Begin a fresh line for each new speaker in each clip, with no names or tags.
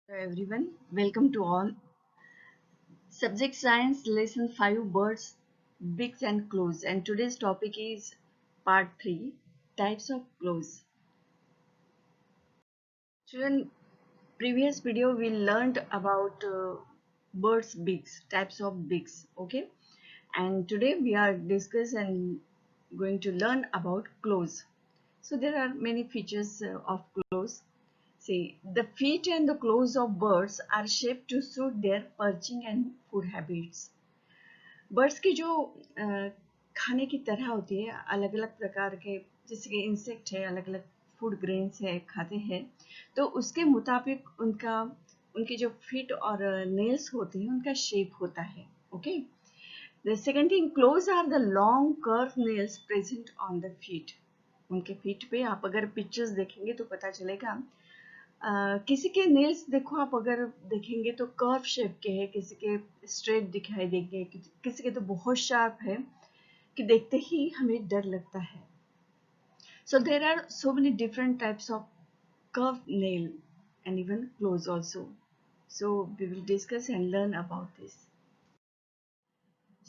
Hello everyone, welcome to all. Subject Science Lesson 5 Birds, Bigs and Claws, and today's topic is Part 3 Types of Claws. Children, previous video we learned about birds' beaks, types of beaks, okay? And today we are discuss and going to learn about claws. So there are many features of claws. See, the feet and the claws of birds are shaped to suit their perching and food habits. Birds की जो खाने की तरह होती है अलग अलग प्रकार के, जैसे कि इंसेक्ट है, अलग अलग फूड ग्रेन्स है खाते हैं, तो उसके मुताबिक उनका उनकी जो फीट और नेल्स होती हैं उनका शेप होता है. Okay. The second thing, claws are the long curve nails present on the feet. उनके फीट पे आप अगर पिक्चर्स देखेंगे तो पता चलेगा. किसी के नेल्स देखो, आप अगर देखेंगे तो कर्व शेप के हैं, किसी के स्ट्रेट दिखाई देंगे, किसी के तो बहुत शार्प है कि देखते ही हमें डर लगता है. So there are so many different types of curve nail and even close also. So we will discuss and learn about this.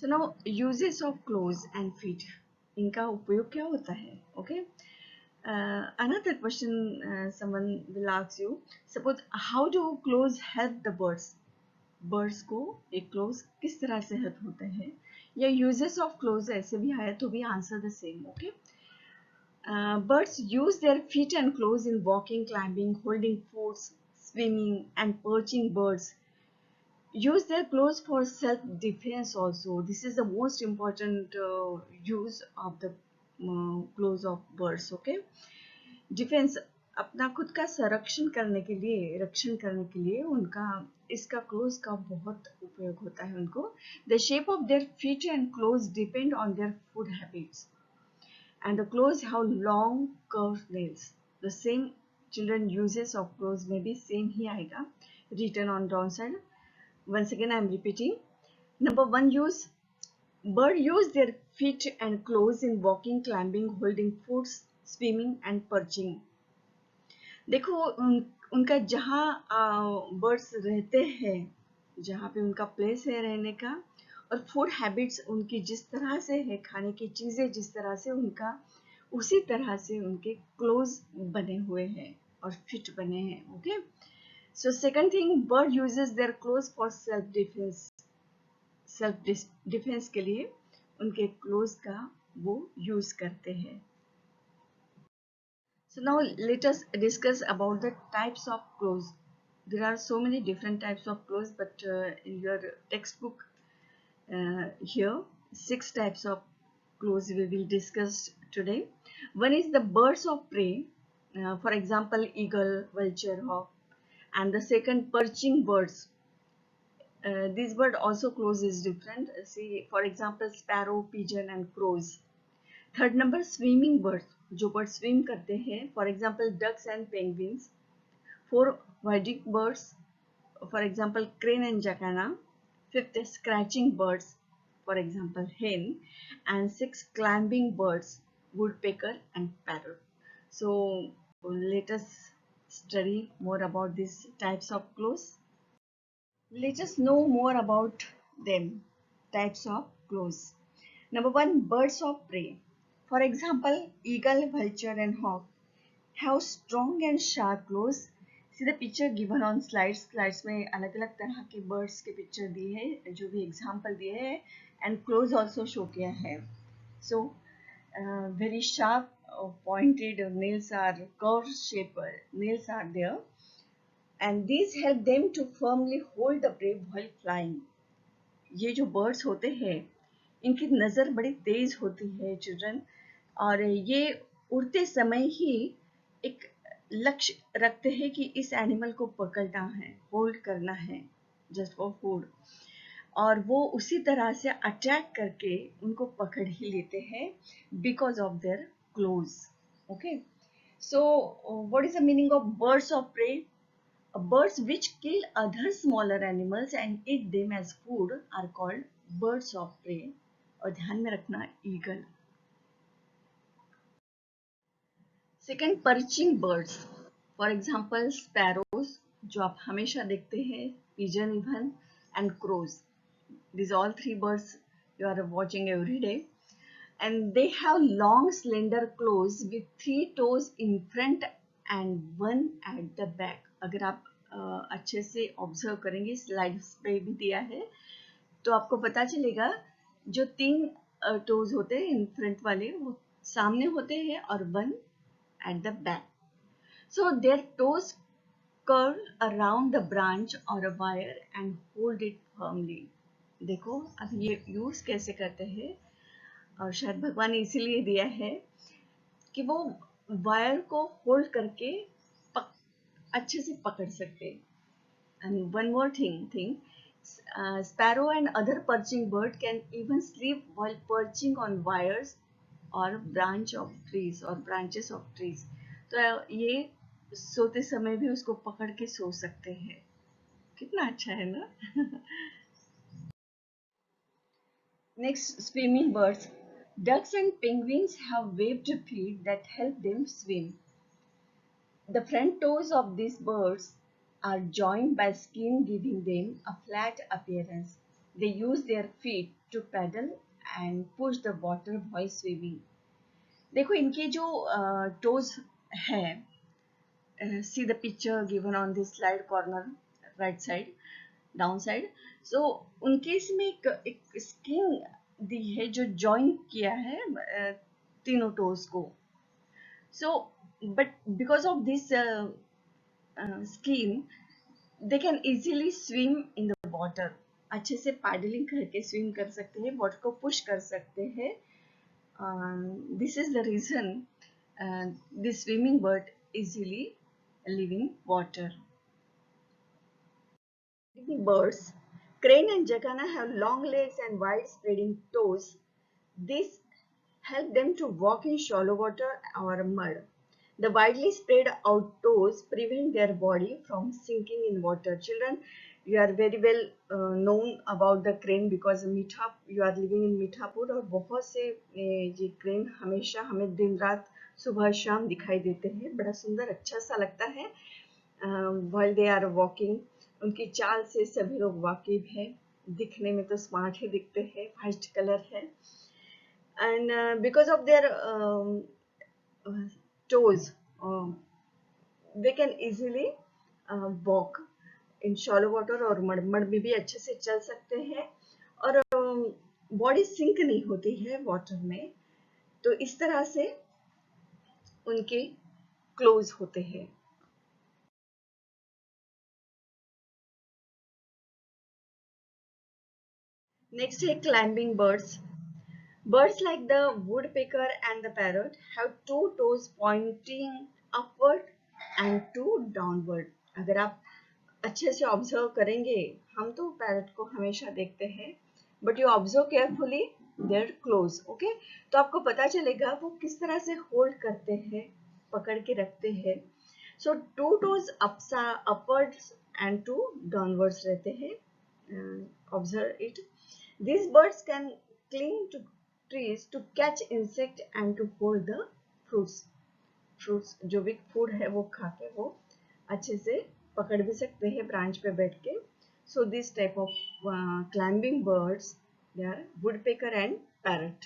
So now uses of close and feet, इनका उपयोग क्या होता है. Okay. Another question someone will ask you, suppose how do claws help the birds. birds को एक claws किस तरह से help होते हैं, या uses of claws ऐसे भी आए तो भी answer the same. Okay. Birds use their feet and claws in walking, climbing, holding foods, swimming, and perching. Birds use their claws for self-defense also. This is the most important use of the claws of birds. Okay. Defence, अपना खुद का संरक्षण करने के लिए, रक्षण करने के लिए उनका इसका क्लोज का बहुत उपयोग होता है उनको. The shape of their feet and claws depend on their food habits and the claws have long curved nails. The same children uses of claws में भी सेम ही आएगा written on down side. Once again I am repeating. Number 1 use, bird use their feet and claws in walking, climbing, holding foods, swimming and perching. देखो उनका जहाँ birds रहते हैं, जहाँ पे उनका प्लेस है रहने का, और फूड हैबिट्स उनकी जिस तरह से है, खाने की चीज़ें जिस तरह से, उनका उसी तरह से उनके क्लोज बने हुए हैं और फिट बने हैं. Okay. So second thing, bird uses their claws for self defense. Self defense के लिए उनके क्लोज का वो यूज करते हैं. So now let us discuss about the types of claws. There are so many different types of claws, but in your textbook here 6 types of claws we will discuss today. One is the birds of prey, for example eagle, vulture, hawk, and the second perching birds. This bird also claws is different. See, for example sparrow, pigeon, and crows. Third number swimming birds, जो bird swim करते हैं, for example ducks and penguins. 4 वर्डिक birds, for example crane and jacana. 5th scratching birds, for example hen. And 6 climbing birds, woodpecker and parrot. So let us study more about these types of claws. Let us know more about them. Types of claws. Number 1, birds of prey. For example, eagle, vulture, and hawk have strong and sharp claws. See the picture given on slides. Slides में अलग अलग तरह के birds के picture दिए हैं, जो भी example दिए हैं, and claws also show किया है. So very sharp, pointed nails are curved shape. Nails are there, and these help them to firmly hold the prey while flying. ये जो birds होते हैं, इनकी नज़र बड़ी तेज होती है चिल्ड्रन, और ये उड़ते समय ही एक लक्ष्य रखते हैं कि इस एनिमल को पकड़ना है, होल्ड करना है जस्ट फॉर फूड, और वो उसी तरह से अटैक करके उनको पकड़ ही लेते हैं because of their claws. Okay. So what is the meaning of birds of prey? Birds which kill other smaller animals and eat them as food are called birds of prey. और ध्यान में रखना, eagle. Second, perching birds. For example, sparrows, जो आप हमेशा देखते हैं, pigeon even and crows. These all three birds you are watching every day. And they have long slender claws with 3 toes in front and one at the back. अगर आप अच्छे से observe करेंगे, स्लाइड्स पे भी दिया है, तो आपको पता चलेगा जो 3 टोज होते हैं इन फ्रंट वाले, वो सामने होते हैं और one at the back. So their toes curl around the branch or a wire and hold it firmly. देखो अब ये यूज कैसे करते हैं, और शायद भगवान ने इसीलिए दिया है कि वो वायर को होल्ड करके अच्छे से पकड़ सकते. And one more thing, sparrow and other perching bird can even sleep while perching on wires or branch of trees or branches of trees. तो ये सोते समय भी उसको पकड़ के सो सकते हैं. कितना अच्छा है ना. Next, swimming birds. Ducks and penguins have webbed feet that help them swim. The front toes of these birds are joined by skin, giving them a flat appearance. They use their feet to paddle and push the water while swimming. देखो इनके जो toes हैं, see the picture given on this slide corner, right side, down side. So उनके इसमें एक skin दी है जो join किया है तीनों toes को. So, but because of this skin, they can easily swim in the water. अच्छे से paddling करके swim कर सकते हैं, water को push कर सकते हैं. This is the reason this swimming bird easily live in water. Birds, crane and jacana have long legs and wide spreading toes. This help them to walk in shallow water or mud. The widely spread out toes prevent their body from sinking in water. Children, you are very well known about the crane because you are living in Mithapur, और बहुत से ये crane हमेशा हमें दिन रात सुबह शाम दिखाई देते हैं. बड़ा सुंदर अच्छा सा लगता है. While they are walking, उनकी चाल से सभी लोग वाकिफ हैं. दिखने में तो स्मार्ट ही दिखते हैं, वाइट कलर है. And because of their toes, they can easily walk in shallow water और मड में भी अच्छे से चल सकते हैं, और बॉडी सिंक नहीं होती है वाटर में. तो इस तरह से उनके क्लोज होते हैं. नेक्स्ट है climbing birds. Birds like the woodpecker and the parrot have 2 toes pointing upward and 2 downward. अगर आप अच्छे से ऑब्जर्व करेंगे, हम तो पैरट को हमेशा देखते हैं, but you observe carefully their claws. Okay, तो आपको पता चलेगा वो किस तरह से होल्ड करते हैं, पकड़ के रखते हैं. सो 2 toes upwards and 2 downwards रहते हैं. Observe it. These birds can cling to trees to catch insect and to hold the fruits जो भी फूड है वो खा के वो अच्छे से पकड़ भी सकते हैं ब्रांच पे बैठ के. So this type of climbing birds, they are woodpecker and parrot.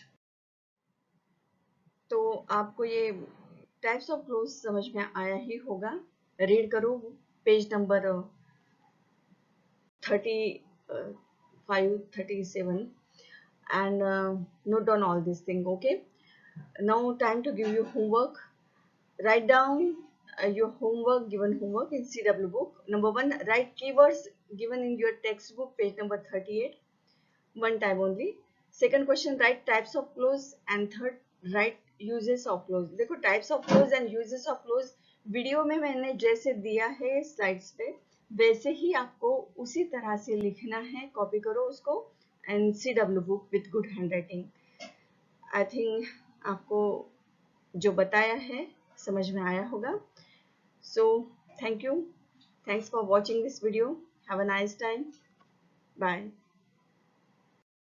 तो आपको ये टाइप्स ऑफ क्लोज समझ में आया ही होगा. रीड करो page number 35-37 and note down all these things. Okay, now time to give you homework. Write down your homework, given homework in CW book. Number 1, write keywords given in your textbook, page number 38, one time only. Second question, write types of clothes, and third, write uses of clothes. देखो types of clothes and uses of clothes video में मैंने जैसे दिया है slides पे, वैसे ही आपको उसी तरह से लिखना है. कॉपी करो उसको and CW book with good handwriting. I think आपको जो बताया है समझ में आया होगा. So thank you. Thanks for watching this video. Have a nice time. Bye.